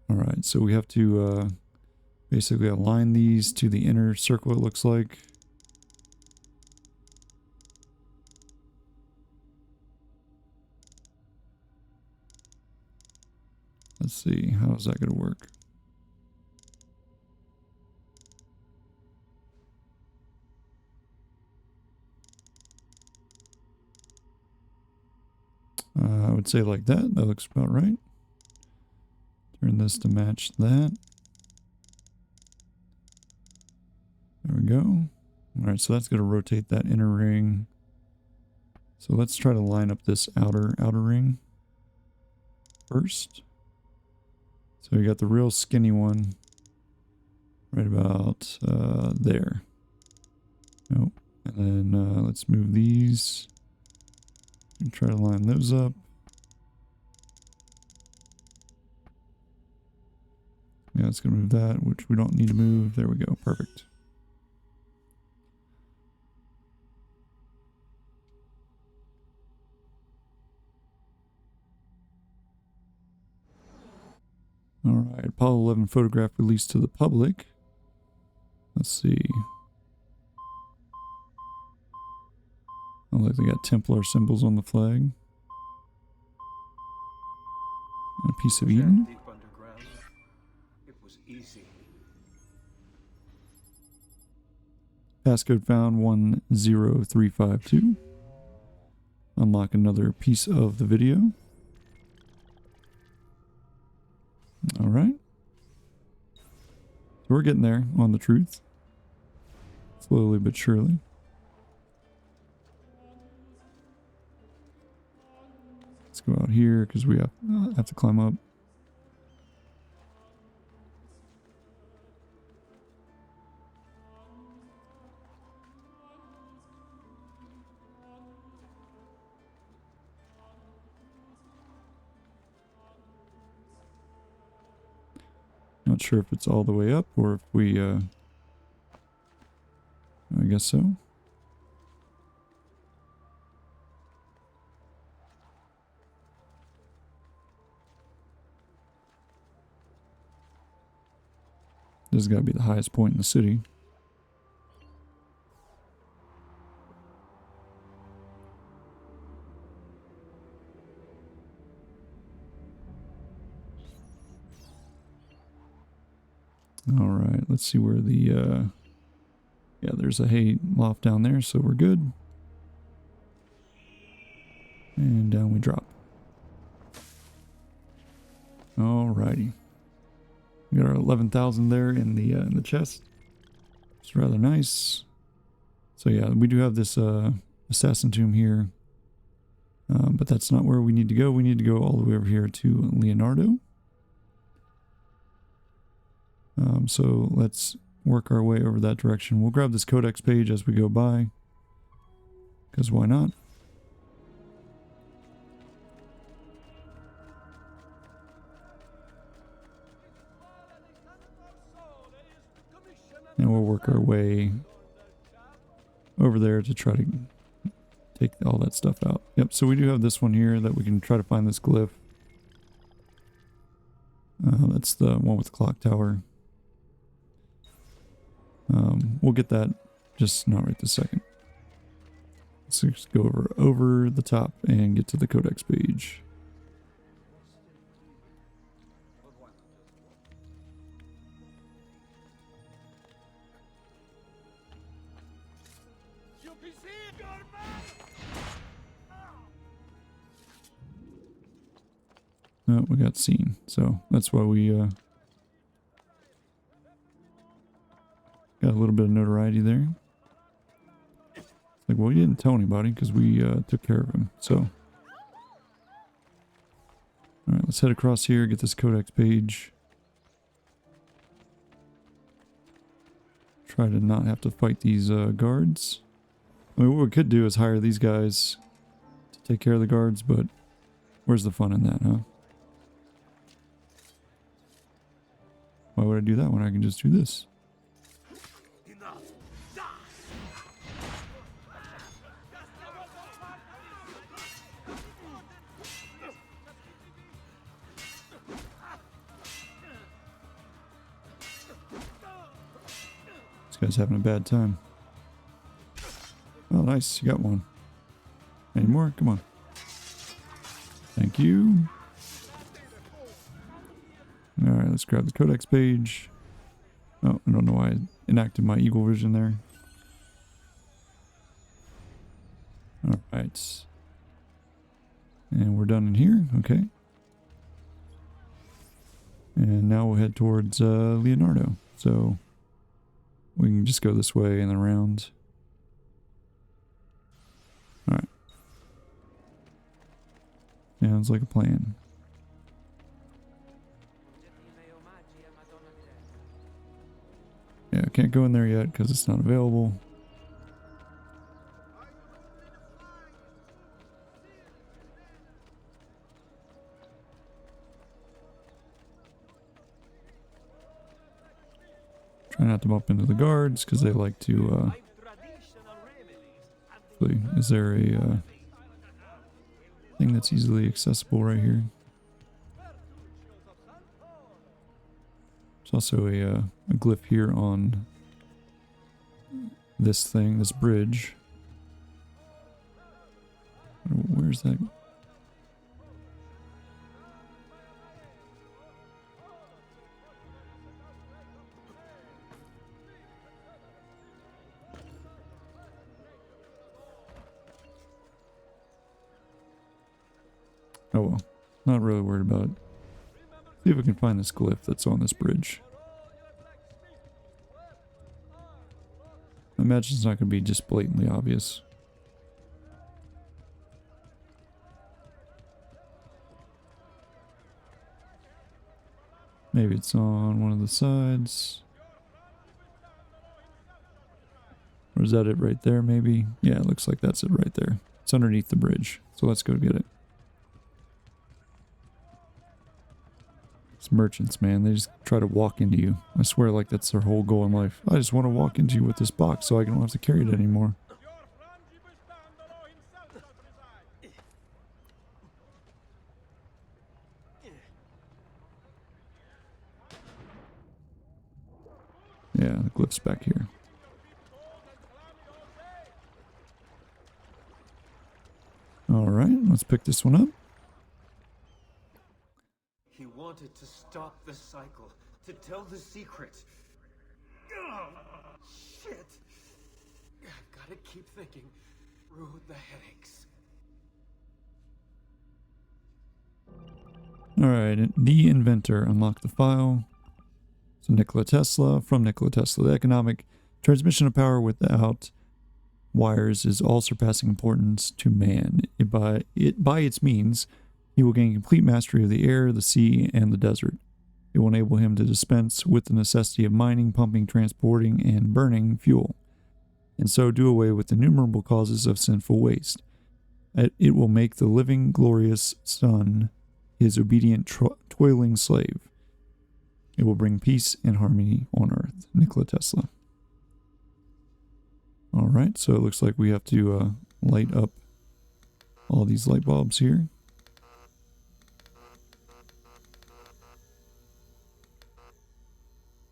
Speaker 1: All right, so we have to basically align these to the inner circle, it looks like. Let's see, how is that going to work? I would say like that. That looks about right. Turn this to match that. There we go. Alright, so that's going to rotate that inner ring. So let's try to line up this outer ring first. So we got the real skinny one right about there. Nope. And then let's move these and try to line those up. Yeah, it's going to move that, which we don't need to move. There we go. Perfect. Alright, Apollo 11 photograph released to the public. Let's see. Oh, look, they got Templar symbols on the flag. And a piece of Eden.
Speaker 12: Deep underground, it was easy.
Speaker 1: Passcode found 10352. Unlock another piece of the video. Alright. So we're getting there on the truth. Slowly but surely. Let's go out here because we have to climb up. Not sure if it's all the way up or if we, I guess so. This has got to be the highest point in the city. Alright, let's see where the, yeah, there's a hay loft down there, so we're good. And down we drop. Alrighty. We got our 11,000 there in the chest. It's rather nice. So yeah, we do have this assassin tomb here. But that's not where we need to go. We need to go all the way over here to Leonardo. So let's work our way over that direction. We'll grab this codex page as we go by. Because why not? And we'll work our way over there to try to take all that stuff out. Yep, so we do have this one here that we can try to find this glyph. That's the one with the clock tower. We'll get that, just not right this second. Let's just go over the top and get to the codex page. No, we got seen, so that's why we got a little bit of notoriety there. It's like, well, we didn't tell anybody because we took care of him. So, all right, let's head across here, get this codex page. Try to not have to fight these guards. I mean, what we could do is hire these guys to take care of the guards, but where's the fun in that, huh? Why would I do that when I can just do this? This guy's having a bad time. Oh, nice. You got one. Any more? Come on. Thank you. Alright, let's grab the codex page. Oh, I don't know why I enacted my eagle vision there. Alright. And we're done in here. Okay. And now we'll head towards Leonardo. So we can just go this way and then around. Alright. Sounds like a plan. Yeah, I can't go in there yet because it's not available. Try not to bump into the guards because they like to, is there a thing that's easily accessible right here? There's also a glyph here on this thing, this bridge. Where's that? Oh well, not really worried about it. See if we can find this glyph that's on this bridge. I imagine it's not going to be just blatantly obvious. Maybe it's on one of the sides. Or is that it right there, maybe? Yeah, it looks like that's it right there. It's underneath the bridge. So let's go get it. It's merchants, man. They just try to walk into you. I swear, like, that's their whole goal in life. I just want to walk into you with this box so I don't have to carry it anymore. Yeah, the glyph's back here. Alright, let's pick this one up.
Speaker 12: He wanted to stop the cycle, to tell the secret. Ugh, shit! I've got to keep thinking through the headaches.
Speaker 1: Alright, the inventor. Unlock the file. So Nikola Tesla, from Nikola Tesla. The economic transmission of power without wires is all-surpassing importance to man. By its means, he will gain complete mastery of the air, the sea, and the desert. It will enable him to dispense with the necessity of mining, pumping, transporting, and burning fuel, and so do away with innumerable causes of sinful waste. It will make the living, glorious sun his obedient, toiling slave. It will bring peace and harmony on earth. Nikola Tesla. Alright, so it looks like we have to light up all these light bulbs here.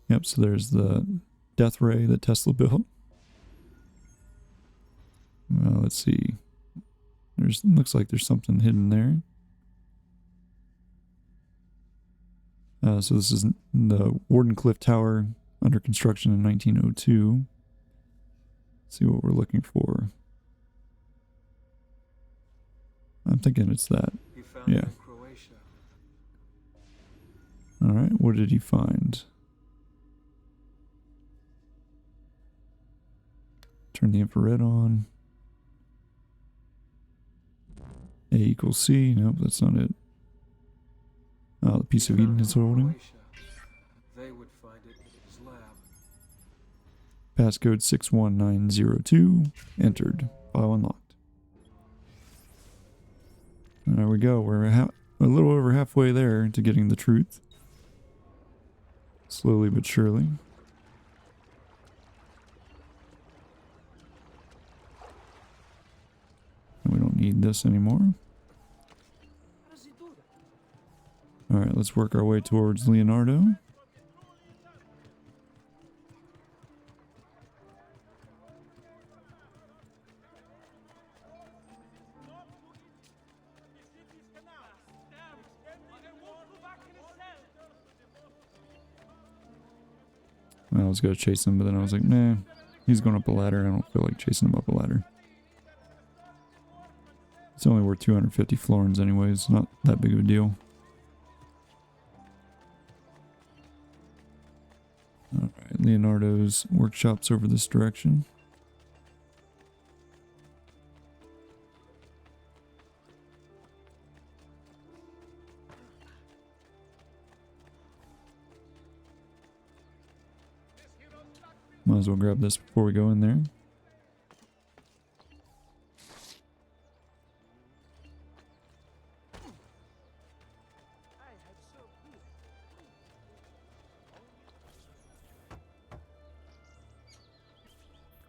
Speaker 1: Yep, so there's the death ray that Tesla built. Let's see. Looks like there's something hidden there. So this is the Wardenclyffe Tower under construction in 1902. Let's see what we're looking for. I'm thinking it's that. Yeah. Alright, what did he find? Turn the infrared on. A equals C. Nope, that's not it. Oh, the piece of Eden is holding.
Speaker 12: They would find it in his lab.
Speaker 1: Passcode 61902. Entered. File unlocked. There we go. We're a little over halfway there to getting the truth. Slowly but surely. And we don't need this anymore. Alright, let's work our way towards Leonardo. I was going to chase him, but then I was like, nah, he's going up a ladder. I don't feel like chasing him up a ladder. It's only worth 250 florins anyways, not that big of a deal. Alright, Leonardo's workshop's over this direction. Might as well grab this before we go in there.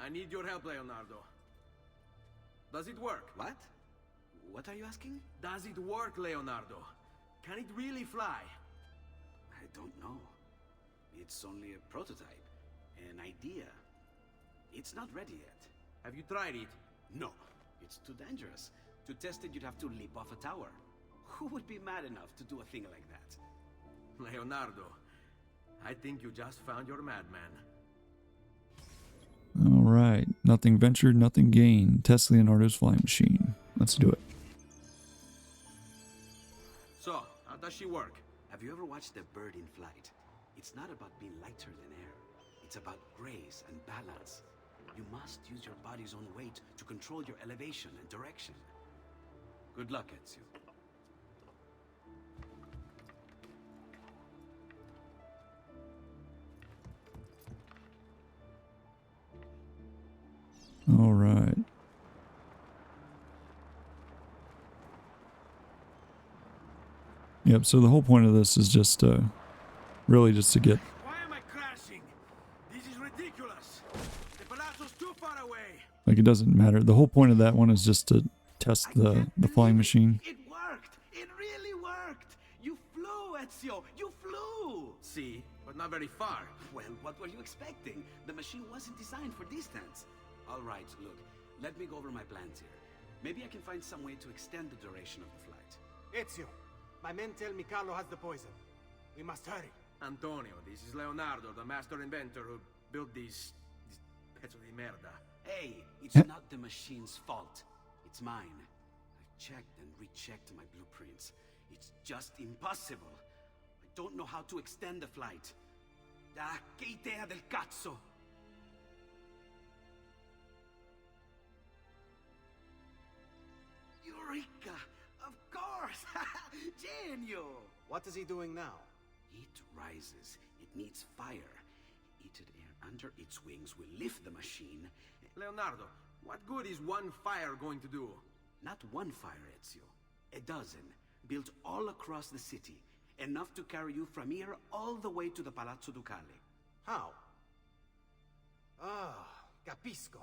Speaker 9: I need your help, Leonardo. Does it work?
Speaker 5: What? What are you asking?
Speaker 9: Does it work, Leonardo? Can it really fly?
Speaker 5: I don't know. It's only a prototype. An idea. It's not ready yet.
Speaker 9: Have you tried it?
Speaker 5: No. It's too dangerous. To test it, you'd have to leap off a tower. Who would be mad enough to do a thing like that?
Speaker 9: Leonardo, I think you just found your madman.
Speaker 1: Alright, nothing ventured, nothing gained. Test Leonardo's flying machine. Let's do it.
Speaker 9: So, how does she work?
Speaker 5: Have you ever watched a bird in flight? It's not about being lighter than air. It's about grace and balance. You must use your body's own weight to control your elevation and direction. Good luck, Ezio.
Speaker 1: Alright. Yep, so the whole point of this is just really just to get...
Speaker 9: Why am I crashing? This is ridiculous. The palazzo's too far away.
Speaker 1: Like, it doesn't matter. The whole point of that one is just to test the flying machine.
Speaker 5: It worked! It really worked! You flew, Ezio! You flew!
Speaker 9: See, but not very far.
Speaker 5: Well, what were you expecting? The machine wasn't designed for distance. All right, look. Let me go over my plans here. Maybe I can find some way to extend the duration of the flight.
Speaker 2: Ezio, my men tell me Carlo has the poison. We must hurry.
Speaker 9: Antonio, this is Leonardo, the master inventor who built these pezzo di merda.
Speaker 5: Hey, it's not the machine's fault. It's mine. I've checked and rechecked my blueprints. It's just impossible. I don't know how to extend the flight. Ah, che idea del cazzo! Eureka! Of course! Genio!
Speaker 2: What is he doing now?
Speaker 5: It rises. It needs fire. Heated air under its wings will lift the machine.
Speaker 9: Leonardo, what good is one fire going to do?
Speaker 5: Not one fire, Ezio. A dozen, built all across the city. Enough to carry you from here all the way to the Palazzo Ducale.
Speaker 2: How? Ah, capisco.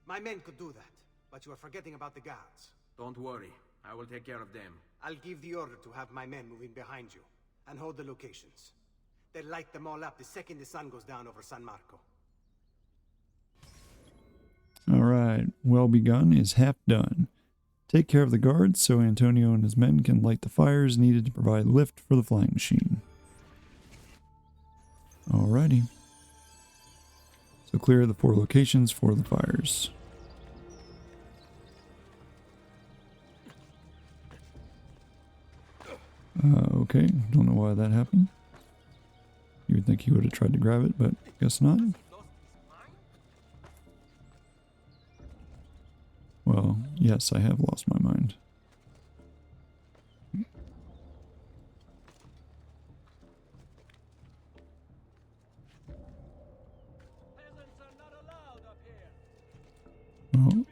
Speaker 2: My men could do that, but you are forgetting about the guards.
Speaker 9: Don't worry. I will take care of them.
Speaker 2: I'll give the order to have my men move in behind you, and hold the locations. They'll light them all up the second the sun goes down over San Marco.
Speaker 1: Alright, well begun is half done. Take care of the guards so Antonio and his men can light the fires needed to provide lift for the flying machine. Alrighty. So clear the 4 locations for the fires. Okay, don't know why that happened. You would think he would have tried to grab it, but guess not. Well, yes, I have lost my mind. Well,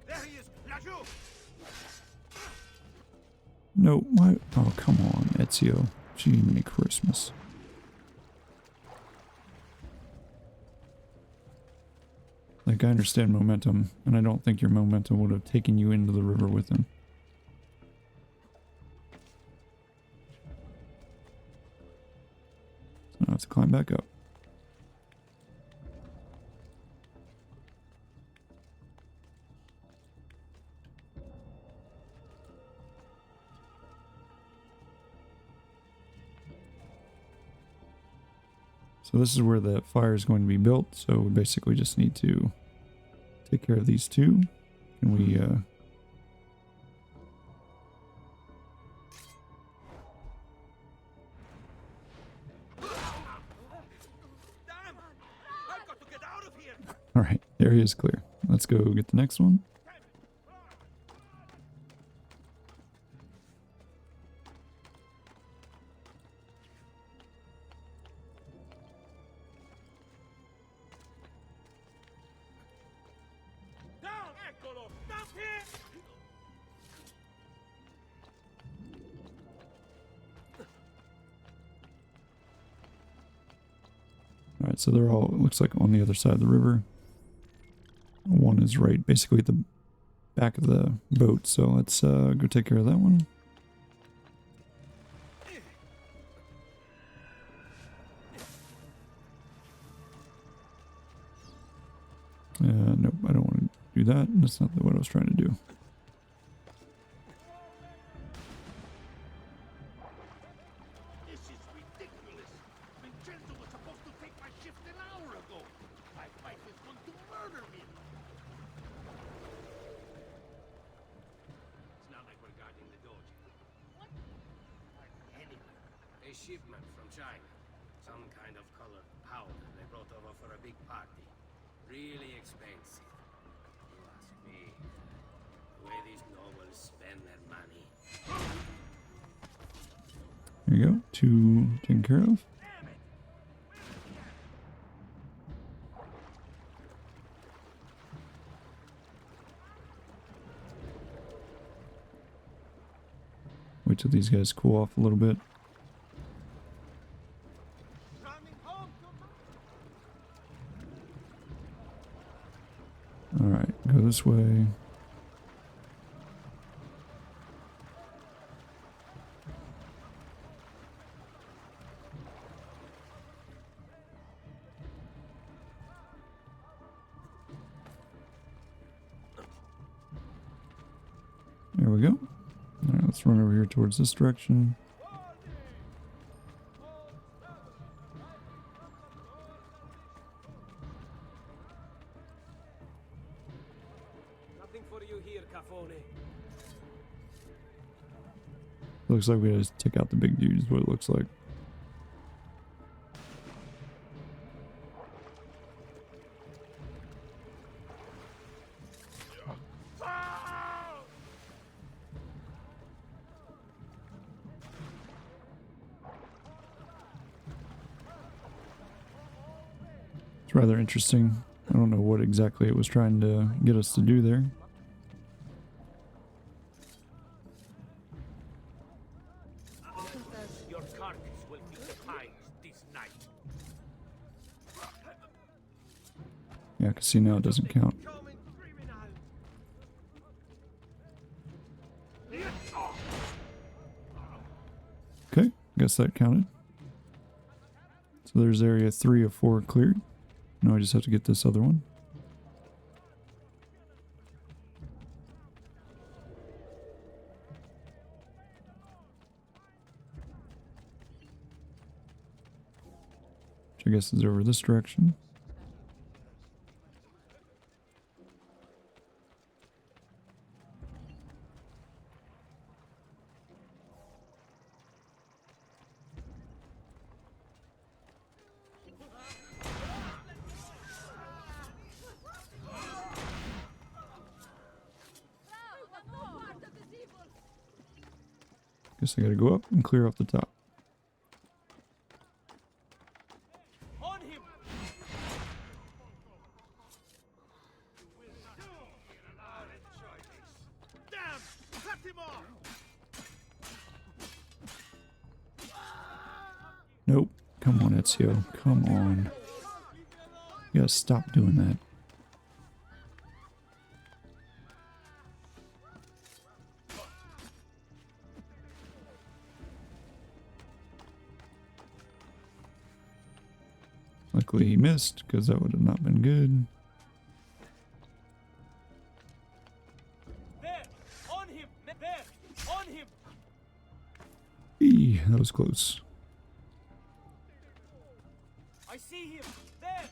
Speaker 3: There he is! Lajou!
Speaker 1: no, why? Oh, come on, Ezio. Gee, Christmas. Like, I understand momentum, and I don't think your momentum would have taken you into the river with him. So I have to climb back up. So this is where the fire is going to be built, so we basically just need to take care of these two. Can we, Alright, the area is clear. Let's go get the next one. Alright, so they're all, it looks like, on the other side of the river. One is right, basically at the back of the boat, so let's go take care of that one. Nope, I don't want to do that. That's not what I was trying to do.
Speaker 3: This is ridiculous! Vincenzo was supposed to take my shift an hour ago! My wife is going to murder me!
Speaker 4: It's not like we're guarding the Doge.
Speaker 3: What?
Speaker 4: Anyway, a shipment from China. Some kind of colored powder they brought over for a big party. Really expensive. You ask me. The way these nobles spend their money.
Speaker 1: There you go, 2 taken care of. Wait till these guys cool off a little bit. Alright, go this way. There we go. Alright, let's run over here towards this direction.
Speaker 4: Nothing for you here, Cafone.
Speaker 1: Looks like we gotta just take out the big dude is what it looks like. It's rather interesting. I don't know what exactly it was trying to get us to do there.
Speaker 6: Your carcass will feed the pies.
Speaker 3: night.
Speaker 1: Yeah, I can see now it doesn't count. Okay, guess that counted. So there's area 3 of 4 cleared. Now I just have to get this other one. Which I guess is over this direction. Guess I gotta go up and clear off the top.
Speaker 3: On him! Damn! Cut him off!
Speaker 1: Nope. Come on, Ezio. Come on. You gotta stop doing that. Luckily he missed, because that would have not been good.
Speaker 3: There! On him! There! On him!
Speaker 1: Eee, that was close.
Speaker 3: I see him! There!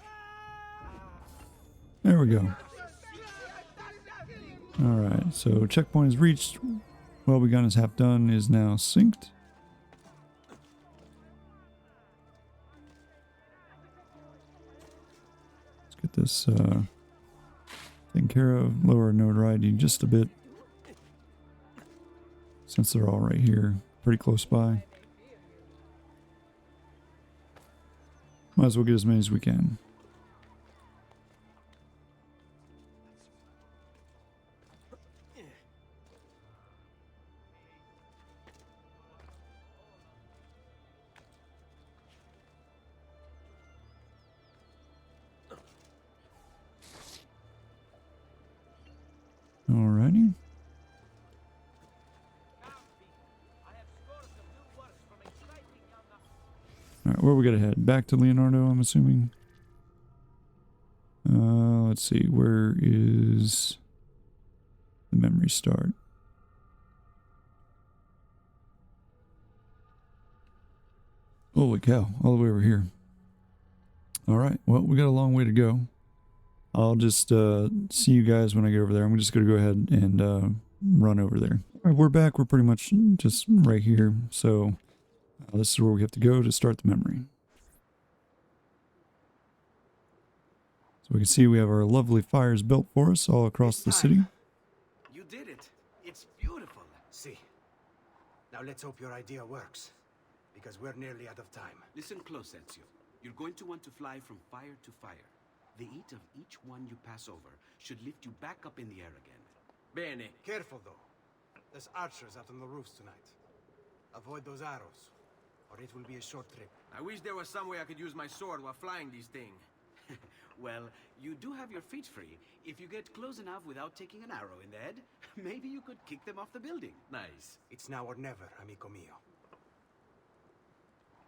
Speaker 1: There we go. Alright, so checkpoint is reached. Well begun is half done, is now synced. Let's get this taken care of. Lower notoriety just a bit, since they're all right here, pretty close by. Might as well get as many as we can. Alrighty. Alright, where we gotta head? Back to Leonardo, I'm assuming. Let's see, where is the memory start? Holy cow, all the way over here. Alright, well, we got a long way to go. I'll just see you guys when I get over there. I'm just going to go ahead and run over there. All right, we're back. We're pretty much just right here. So this is where we have to go to start the memory. So we can see we have our lovely fires built for us all across the city.
Speaker 5: You did it. It's beautiful.
Speaker 2: See. Now let's hope your idea works. Because we're nearly out of time.
Speaker 5: Listen close, Ezio. You're going to want to fly from fire to fire. The heat of each one you pass over should lift you back up in the air again.
Speaker 9: Bene.
Speaker 2: Careful, though. There's archers out on the roofs tonight. Avoid those arrows, or it will be a short trip.
Speaker 9: I wish there was some way I could use my sword while flying these things.
Speaker 5: Well, you do have your feet free. If you get close enough without taking an arrow in the head, maybe you could kick them off the building.
Speaker 9: Nice.
Speaker 2: It's now or never, amico mio.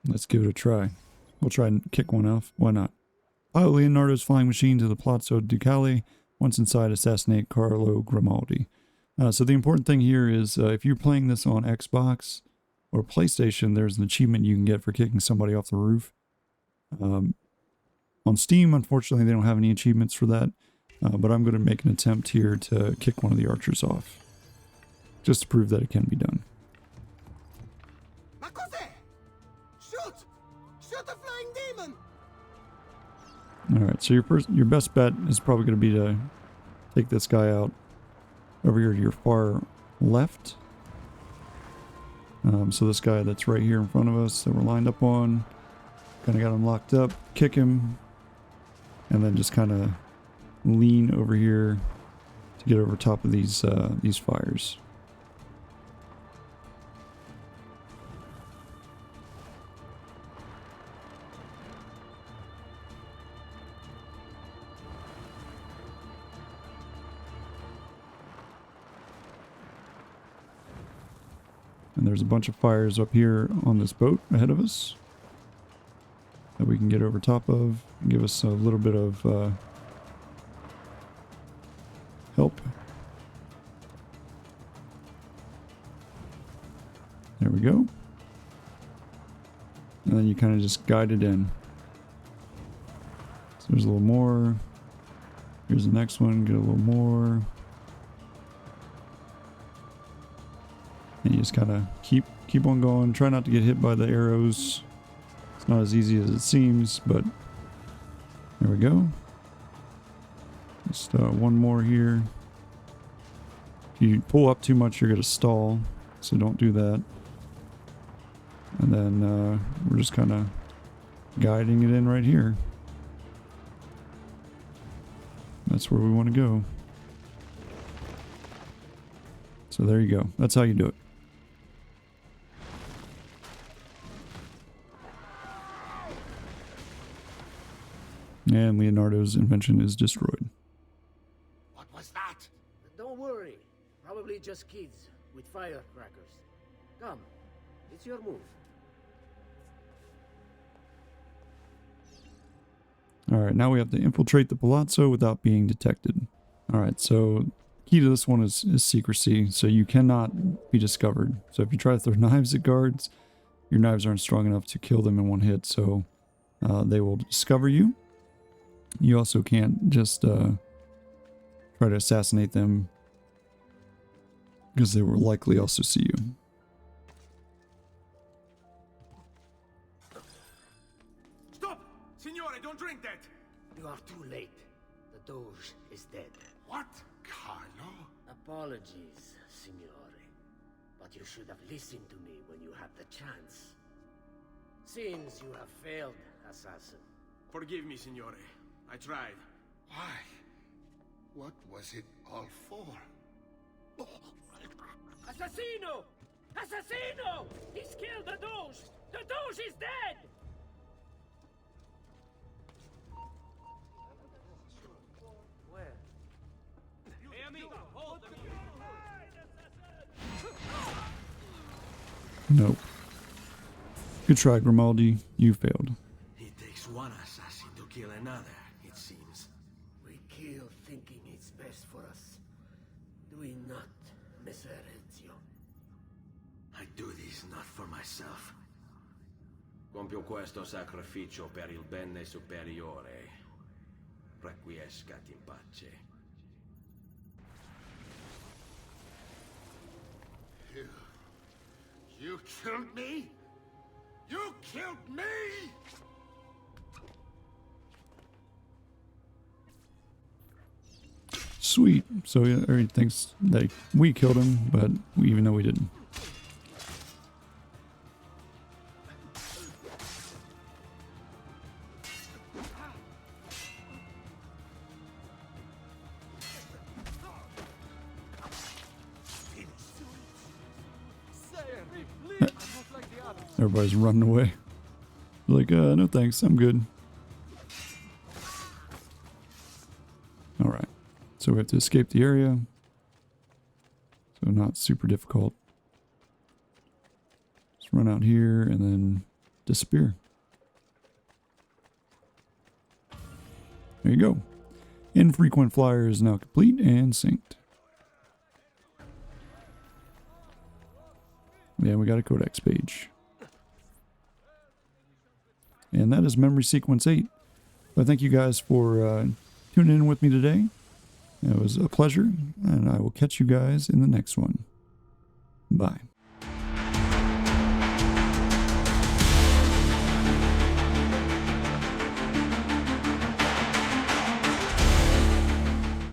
Speaker 1: Let's give it a try. We'll try and kick one off. Why not? Pilot Leonardo's flying machine to the Palazzo Ducale. Once inside, assassinate Carlo Grimaldi. So the important thing here is if you're playing this on Xbox or PlayStation, there's an achievement you can get for kicking somebody off the roof. On Steam, unfortunately, they don't have any achievements for that. But I'm going to make an attempt here to kick one of the archers off. Just to prove that it can be done.
Speaker 2: Ma cos'è? Shoot! Shoot the flying demon!
Speaker 1: Alright, so your best bet is probably going to be to take this guy out over here to your far left. So this guy that's right here in front of us that we're lined up on, kind of got him locked up, kick him, and then just kind of lean over here to get over top of these fires. And there's a bunch of fires up here on this boat ahead of us that we can get over top of and give us a little bit of help. There we go. And then you kind of just guide it in. So there's a little more. Here's the next one, get a little more. And you just gotta keep on going. Try not to get hit by the arrows. It's not as easy as it seems, but there we go. Just one more here. If you pull up too much, you're gonna stall, so don't do that. And then we're just kind of guiding it in right here. That's where we want to go. So there you go. That's how you do it. And Leonardo's invention is destroyed.
Speaker 3: What was that?
Speaker 4: Don't worry. Probably just kids with firecrackers. Come, it's your move.
Speaker 1: Alright, now we have to infiltrate the palazzo without being detected. Alright, so key to this one is secrecy, so you cannot be discovered. So if you try to throw knives at guards, your knives aren't strong enough to kill them in one hit, so they will discover you. You also can't just try to assassinate them because they will likely also see you.
Speaker 9: Stop! Signore, don't drink that!
Speaker 4: You are too late. The Doge is dead.
Speaker 3: What? Carlo?
Speaker 4: Apologies, Signore. But you should have listened to me when you had the chance. Seems you have failed, assassin.
Speaker 9: Forgive me, Signore. I tried.
Speaker 3: Why? What was it all for?
Speaker 4: Assassino! Assassino! He's killed the Doge! The Doge is dead! Where? Hey, amigo, hold them!
Speaker 1: Nope. Good try, Grimaldi. You failed.
Speaker 9: It takes one assassin to kill another, it seems.
Speaker 4: We kill thinking it's best for us. Do we not, Messer Ezio?
Speaker 9: I do this not for myself. Compio questo sacrificio per il bene superiore. Requiescat in pace.
Speaker 3: You killed me? You killed me?
Speaker 1: Sweet. So everybody thinks that we killed him, but even though we didn't. Everybody's running away. Like, no thanks, I'm good. Alright. So we have to escape the area. So not super difficult. Just run out here and then disappear. There you go. Infrequent flyer is now complete and synced. Yeah, we got a codex page. And that is Memory Sequence 8. But thank you guys for tuning in with me today. It was a pleasure, and I will catch you guys in the next one. Bye.